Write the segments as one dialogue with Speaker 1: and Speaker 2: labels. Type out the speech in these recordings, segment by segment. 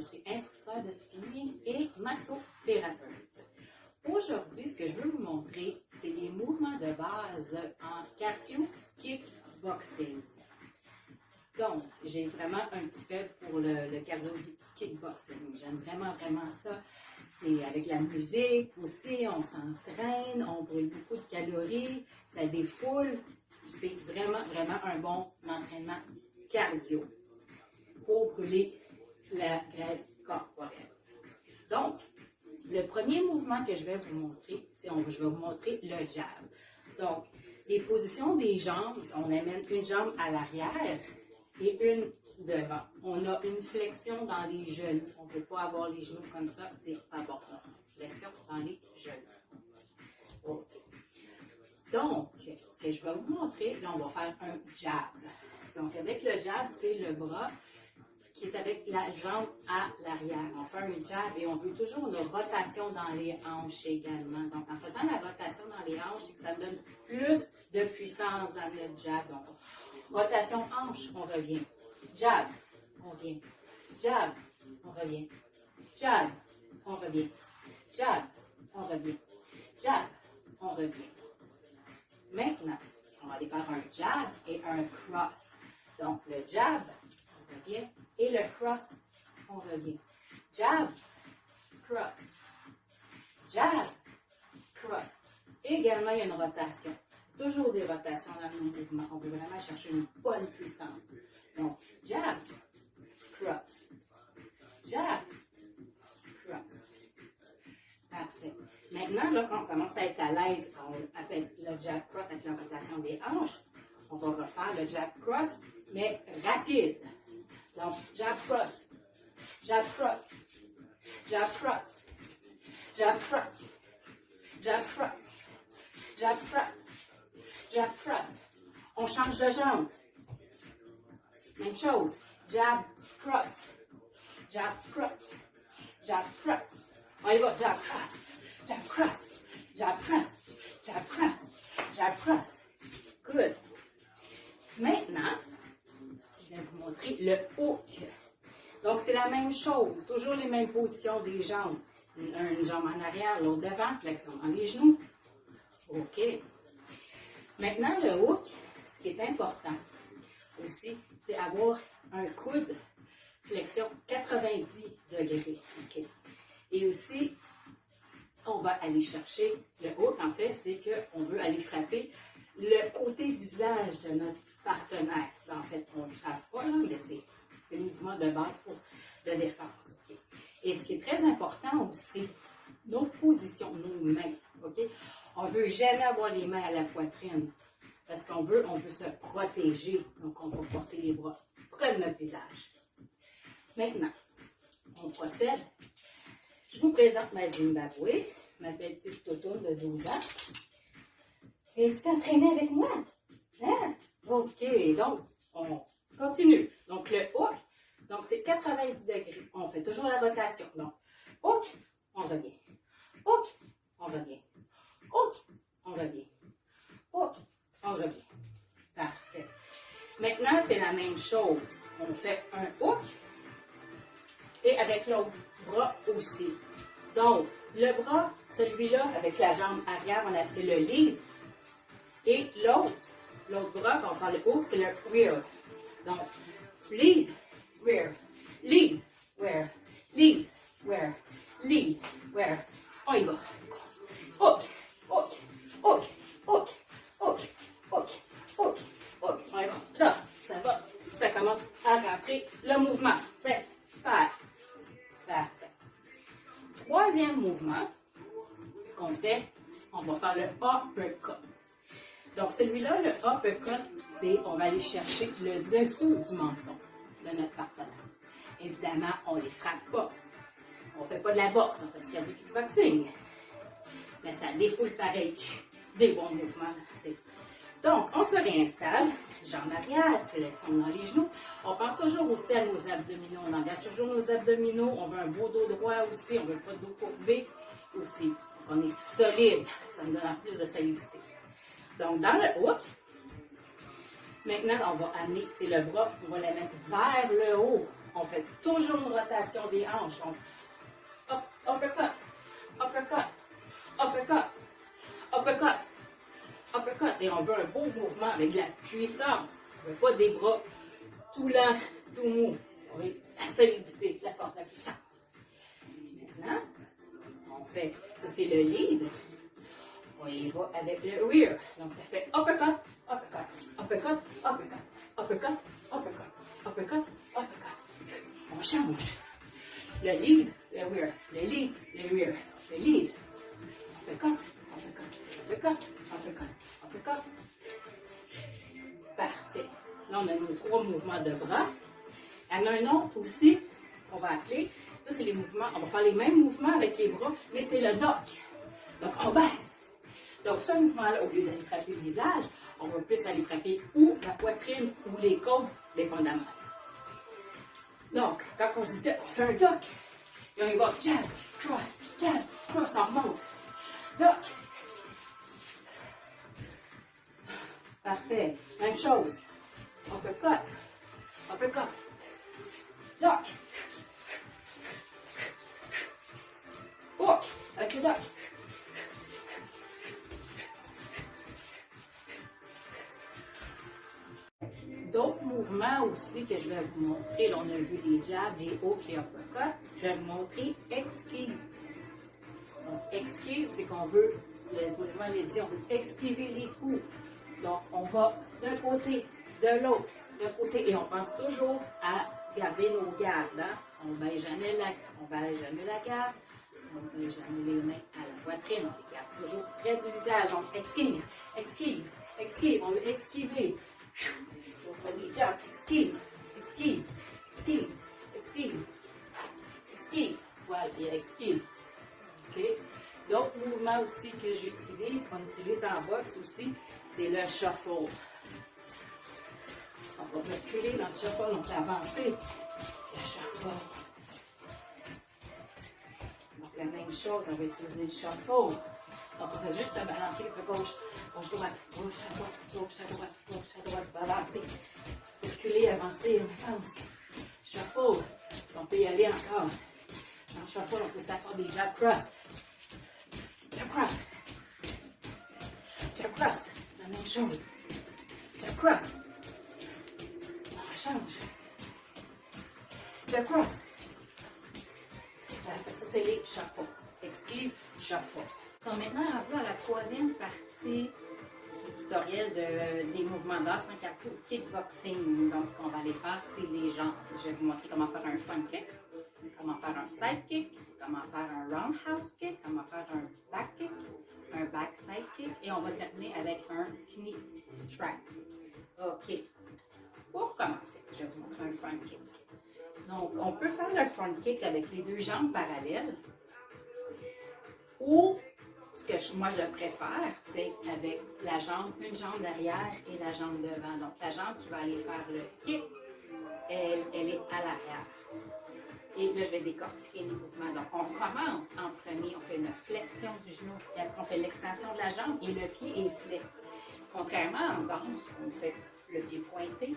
Speaker 1: suis instructeur de spinning et massothérapeute. Aujourd'hui, ce que je veux vous montrer, c'est les mouvements de base en cardio kickboxing. Donc, j'ai vraiment un petit faible pour le cardio kickboxing. J'aime vraiment ça. C'est avec la musique aussi, on s'entraîne, on brûle beaucoup de calories, ça défoule. C'est vraiment un bon entraînement cardio pour brûler la graisse corporelle. Donc, le premier mouvement que je vais vous montrer, je vais vous montrer le jab. Donc, les positions des jambes, on amène une jambe à l'arrière et une devant. On a une flexion dans les genoux. On ne peut pas avoir les genoux comme ça, c'est pas bon. Flexion dans les genoux. OK. Donc, ce que je vais vous montrer, là, on va faire un jab. Donc, avec le jab, c'est le bras qui est avec la jambe à l'arrière. On fait un jab et on veut toujours une rotation dans les hanches également. Donc, en faisant la rotation dans les hanches, c'est que ça donne plus de puissance dans notre jab. Donc, rotation hanche, on revient. Jab, on revient. Jab, on revient. Jab, on revient. Jab, on revient. Jab, on revient. Maintenant, on va aller faire un jab et un cross. Donc, le jab, on revient, et le cross, on revient. Jab, cross. Jab, cross. Également, il y a une rotation. Toujours des rotations dans nos mouvements. On veut vraiment chercher une bonne puissance. Donc, jab, cross. Jab, cross. Parfait. Maintenant, là, quand on commence à être à l'aise avec le jab cross, avec la rotation des hanches, on va refaire le jab cross, mais rapide. Donc, jab cross, jab cross, jab cross, jab cross, jab cross, jab cross, jab cross. On change de jambe. Même chose. Jab cross, jab cross, jab cross. On y va. Jab cross, jab cross, jab cross, jab cross, jab cross. Good. Maintenant, je vais vous montrer le hook. Donc, c'est la même chose. Toujours les mêmes positions des jambes. Une jambe en arrière, l'autre devant, flexion dans les genoux. OK. Maintenant, le hook, ce qui est important aussi, c'est avoir un coude flexion 90 degrés. OK. Et aussi, on va aller chercher le hook. En fait, c'est qu'on veut aller frapper le côté du visage de notre partenaire. En fait, on ne le frappe pas, là, mais c'est le mouvement de base pour de défense. Okay? Et ce qui est très important aussi, nos positions, nos mains. Okay? On ne veut jamais avoir les mains à la poitrine parce qu'on veut se protéger. Donc, on va porter les bras près de notre visage. Maintenant, on procède. Je vous présente ma Zimbabwe, ma petite toutoune de 12 ans. Viens-tu t'entraîner avec moi? Hein? OK, donc, on continue. Donc, le hook, donc c'est 90 degrés. On fait toujours la rotation. Donc, hook, on revient. Hook, on revient. Hook, on revient. Hook, on revient. Parfait. Maintenant, c'est la même chose. On fait un hook et avec l'autre bras aussi. Donc, le bras, celui-là, avec la jambe arrière, c'est le lead. Et l'autre bras, quand on fait le hook, c'est le rear. Donc, lead, rear, lead, rear, lead, rear, lead, rear. On y va. Hook, hook, hook, hook, hook, hook, hook, hook. On y va. Là, ça va. Ça commence à rentrer le mouvement. C'est parfait. Troisième mouvement qu'on fait, on va faire le uppercut. Donc, celui-là, le uppercut, c'est on va aller chercher le dessous du menton de notre partenaire. Évidemment, on ne les frappe pas. On ne fait pas de la boxe, on fait du cardio kickboxing. Mais ça défoule pareil. Des bons mouvements. Donc, on se réinstalle, jambes arrière, flexion dans les genoux. On pense toujours aussi à nos abdominaux. On engage toujours nos abdominaux. On veut un beau dos droit aussi. On ne veut pas de dos courbé aussi. Donc, on est solide. Ça nous donne plus de solidité. Donc, dans le hook, maintenant, on va amener, c'est le bras, on va la mettre vers le haut. On fait toujours une rotation des hanches. Donc, hop, uppercut, uppercut, uppercut, uppercut, uppercut. Et on veut un beau mouvement avec de la puissance. On ne veut pas des bras tout lents, tout mous. On veut la solidité, la force, la puissance. Maintenant, on fait, ça c'est le lead. On y va avec le rear. Donc ça fait uppercut, uppercut, uppercut, uppercut, uppercut, uppercut, uppercut, uppercut. On change. Le lead, le rear, le lead, le rear, le lead. Uppercut, uppercut, uppercut, uppercut, uppercut. Parfait. Là, on a nos 3 mouvements de bras. Il y en a un autre aussi qu'on va appeler. Ça, c'est les mouvements. On va faire les mêmes mouvements avec les bras, mais c'est le dock. Donc, on baisse. Donc, ce mouvement-là, au lieu d'aller frapper le visage, on va plus aller frapper ou la poitrine ou les côtes, dépendamment. Donc, quand on se dit, on fait un dock. Et on y va jab, cross, on remonte. Dock. Parfait. Même chose. Uppercut. Uppercut. Dock. Hook. Avec le dock. D'autres mouvements aussi que je vais vous montrer. Là, on a vu les jabs, les hooks, les uppercuts. Je vais vous montrer esquive. Donc, esquive, c'est qu'on veut, le mouvement l'a dit, on veut esquiver les coups. Donc, on va d'un côté, de l'autre, d'un côté, et on pense toujours à garder nos gardes. Hein? On ne baisse jamais la garde, on ne baisse jamais les mains à la poitrine, on les garde toujours près du visage. Donc, esquive, esquive, esquive, on veut esquiver. On fait des jumps, esquive, esquive, esquive, esquive, esquive. Voilà, et esquive. OK? D'autres mouvements aussi que j'utilise, qu'on utilise en boxe aussi, c'est le shuffle. On va reculer dans le shuffle, on fait avancer. Le shuffle. Donc la même chose, on va utiliser le shuffle. Donc on va juste se balancer de gauche, gauche-droite, gauche-à-droite, gauche-à-droite, gauche-à-droite, avancer. Reculer, avancer, on avance. Shuffle. On peut y aller encore. Dans le shuffle, on peut s'apporter des jab cross. Jab cross. Jab cross. La même chose. Jab cross. On change. Jab cross. Ça, c'est les shuffle. Esquive, shuffle. On est maintenant rendu à la 3e partie du tutoriel des mouvements d'as en cardio kickboxing. Donc, ce qu'on va aller faire, c'est les jambes. Je vais vous montrer comment faire un front kick, comment faire un side kick, comment faire un roundhouse kick, comment faire un back kick, un backside kick, et on va terminer avec un knee strike. OK. Pour commencer, je vais vous montrer un front kick. Donc, on peut faire le front kick avec les 2 jambes parallèles, ou ce que moi je préfère, c'est avec la jambe, une jambe derrière et la jambe devant. Donc, la jambe qui va aller faire le kick, elle est à l'arrière. Et là, je vais décortiquer les mouvements. Donc, on commence en premier, on fait une flexion du genou, et après on fait l'extension de la jambe et le pied est flex. Contrairement en danse, on fait le pied pointé.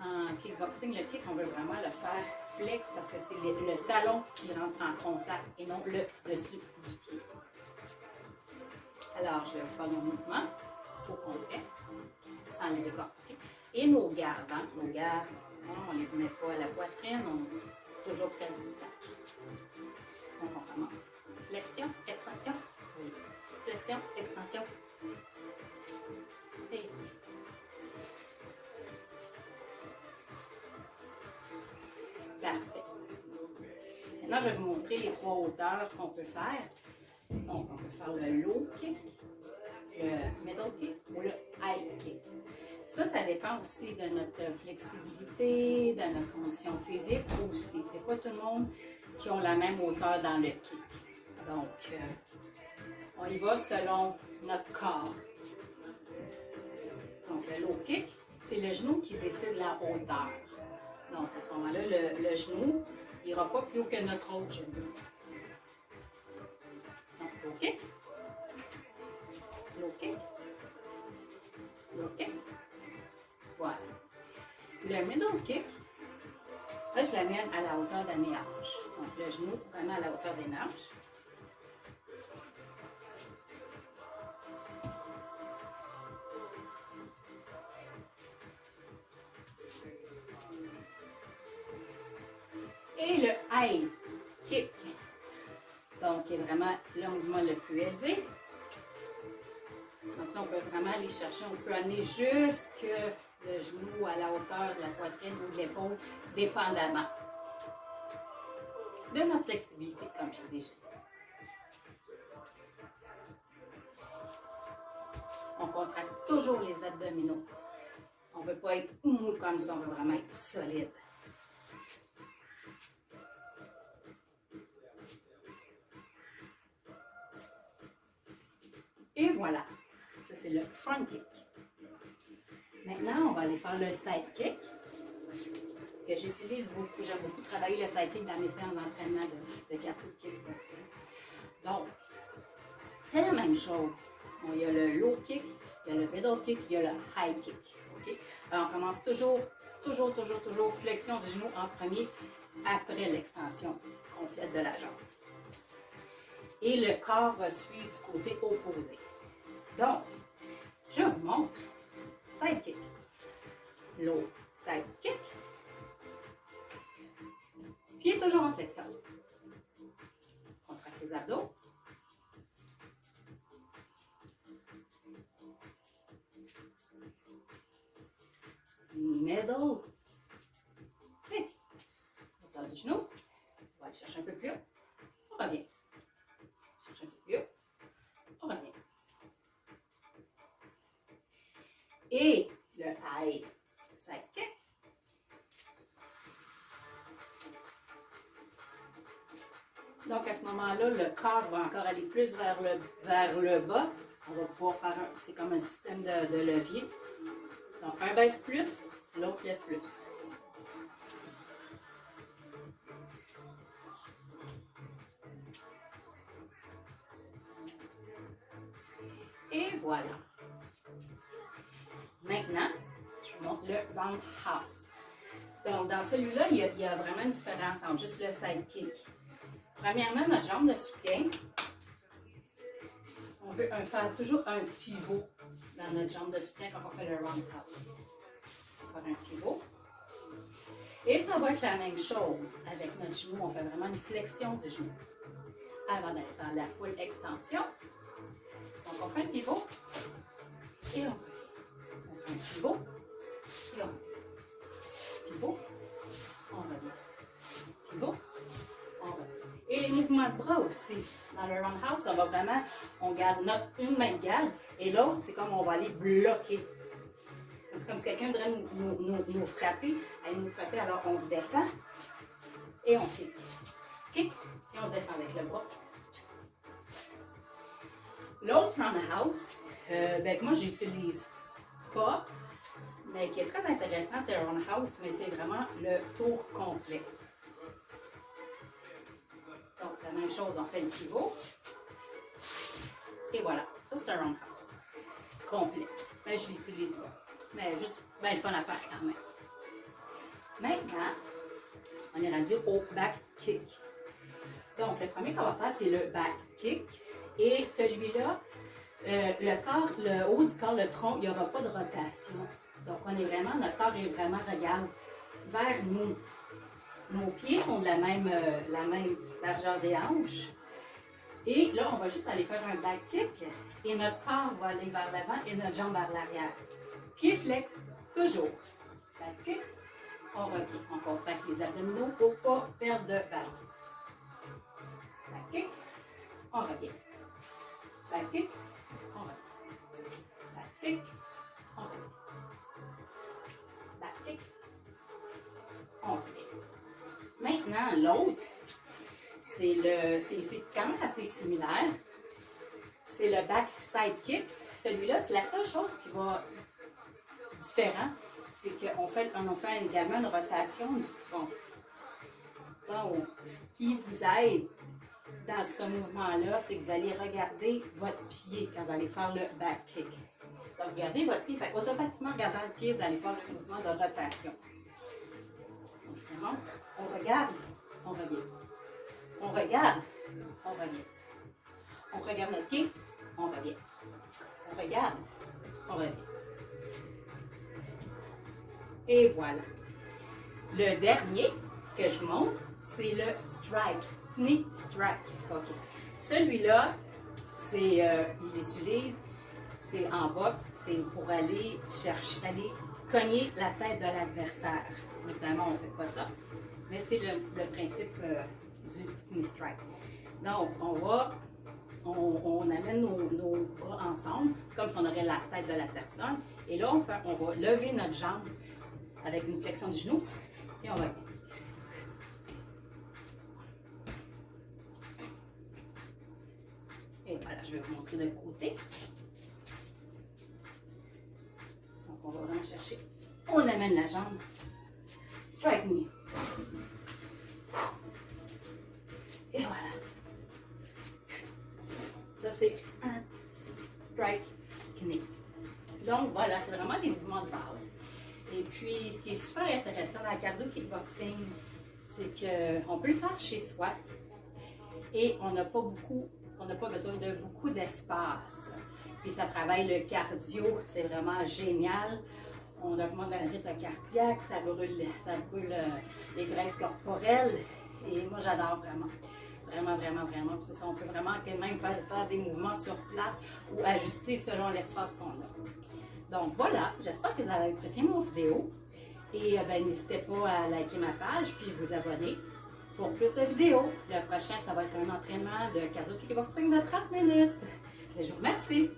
Speaker 1: En kickboxing, le kick, on veut vraiment le faire flex parce que c'est le talon qui rentre en contact et non le dessus du pied. Alors, je vais faire mon mouvement au complet, sans les décortiquer. Et nos gardes, hein? Nos gardes, on ne les met pas à la poitrine, on est toujours près du visage. Donc, on commence. Flexion, extension. Flexion, extension. Et parfait. Maintenant, je vais vous montrer les 3 hauteurs qu'on peut faire. Donc, on peut faire le low kick, le middle kick ou le high kick. Ça dépend aussi de notre flexibilité, de notre condition physique aussi. C'est pas tout le monde qui a la même hauteur dans le kick. Donc, on y va selon notre corps. Donc, le low kick, c'est le genou qui décide la hauteur. Donc, à ce moment-là, le genou n'ira pas plus haut que notre autre genou. Donc, low kick. Low kick. Low kick. Voilà. Le middle kick, Là, je l'amène à la hauteur de mes hanches. Donc, le genou vraiment à la hauteur des hanches. Et le high kick. Donc, qui est vraiment le mouvement le plus élevé. Donc là, on peut vraiment aller chercher, on peut amener jusque le genou à la hauteur de la poitrine ou de l'épaule, dépendamment de notre flexibilité, comme j'ai déjà dit. On contracte toujours les abdominaux. On ne veut pas être mou comme ça, on veut vraiment être solide. Et voilà, ça c'est le front kick. Maintenant, on va aller faire le side kick, que j'utilise beaucoup. J'aime beaucoup travailler le side kick dans mes séances d'entraînement de cardio kickboxing. Donc, c'est la même chose. Bon, il y a le low kick, il y a le middle kick, il y a le high kick. Okay? Alors, on commence toujours flexion du genou en premier, après l'extension complète de la jambe. Et le corps va suivre du côté opposé. Donc, je vous montre side kick, low side kick, pied toujours en flexion. Contracte les abdos. Middle kick. Hauteur du genou. On va aller chercher un peu plus haut. On revient. Cherche un peu plus haut. On revient. Et le high side kick. Donc à ce moment-là, le corps va encore aller plus vers le bas. On va pouvoir faire c'est comme un système de levier. Donc un baisse plus, l'autre lève plus. Et voilà. Maintenant, je vous montre le roundhouse. Donc, dans celui-là, il y a vraiment une différence entre juste le side kick. Premièrement, notre jambe de soutien, on veut faire toujours un pivot dans notre jambe de soutien quand on fait le roundhouse. On va faire un pivot. Et ça va être la même chose avec notre genou. On fait vraiment une flexion du genou avant d'aller faire la full extension. Donc, on fait un pivot et on revient. On fait un pivot et on revient. Pivot, on revient. Pivot, on revient. Et les mouvements de bras aussi. Dans le roundhouse, on garde une main de garde et l'autre, c'est comme on va aller bloquer. C'est comme si quelqu'un voudrait nous frapper. Aller nous frapper, alors on se défend et on kick. Kick et on se défend avec le bras. L'autre roundhouse, que moi j'utilise pas, mais qui est très intéressant, c'est le roundhouse, mais c'est vraiment le tour complet. Donc c'est la même chose, on fait le pivot. Et voilà, ça c'est un roundhouse complet. Mais je l'utilise pas. Mais juste, le fun à faire quand même. Maintenant, on est rendu au back kick. Donc le premier qu'on va faire, c'est le back kick. Et celui-là, le haut du corps, le tronc, il n'y aura pas de rotation. Donc, notre corps est vraiment, regarde, vers nous. Nos pieds sont de la même largeur des hanches. Et là, on va juste aller faire un back kick. Et notre corps va aller vers l'avant et notre jambe vers l'arrière. Pied flex, toujours. Back kick, on revient. On contracte les abdominaux pour ne pas perdre de ballon. Back kick, on revient. Back kick, on revient. Back kick, on revient. Back kick, on revient. Maintenant, l'autre, c'est quand même assez similaire. C'est le back side kick. Celui-là, c'est la seule chose qui va différent, c'est qu'on fait également une rotation du tronc. Donc, ce qui vous aide dans ce mouvement-là, c'est que vous allez regarder votre pied quand vous allez faire le back kick. Donc, regardez votre pied. Automatiquement, regardant le pied, vous allez faire le mouvement de rotation. Donc, je rentre, on regarde, on revient. On regarde, on revient. On regarde notre pied, on revient. On regarde, on revient. Et voilà. Le dernier que je montre, c'est le strike. Knee strike. OK. Celui-là, il utilise, c'est en boxe, c'est pour aller chercher, aller cogner la tête de l'adversaire. Évidemment, on ne fait pas ça, mais c'est le principe du knee strike. Donc, on amène nos bras ensemble, comme si on aurait la tête de la personne. Et là, on va lever notre jambe avec une flexion du genou et on va. Et voilà, je vais vous montrer de côté. Donc, on va vraiment chercher. On amène la jambe. Strike knee. Et voilà. Ça, c'est un strike knee. Donc, voilà, c'est vraiment des mouvements de base. Et puis, ce qui est super intéressant dans la cardio kickboxing, c'est qu'on peut le faire chez soi et on n'a pas besoin de beaucoup d'espace. Puis, ça travaille le cardio, c'est vraiment génial. On augmente le rythme cardiaque, ça brûle les graisses corporelles. Et moi, j'adore vraiment. Vraiment, vraiment, vraiment. C'est ça, on peut vraiment même faire des mouvements sur place ou ajuster selon l'espace qu'on a. Donc voilà, j'espère que vous avez apprécié mon vidéo. Et n'hésitez pas à liker ma page puis vous abonner pour plus de vidéos. Le prochain, ça va être un entraînement de cardio kickboxing de 30 minutes. Je vous remercie.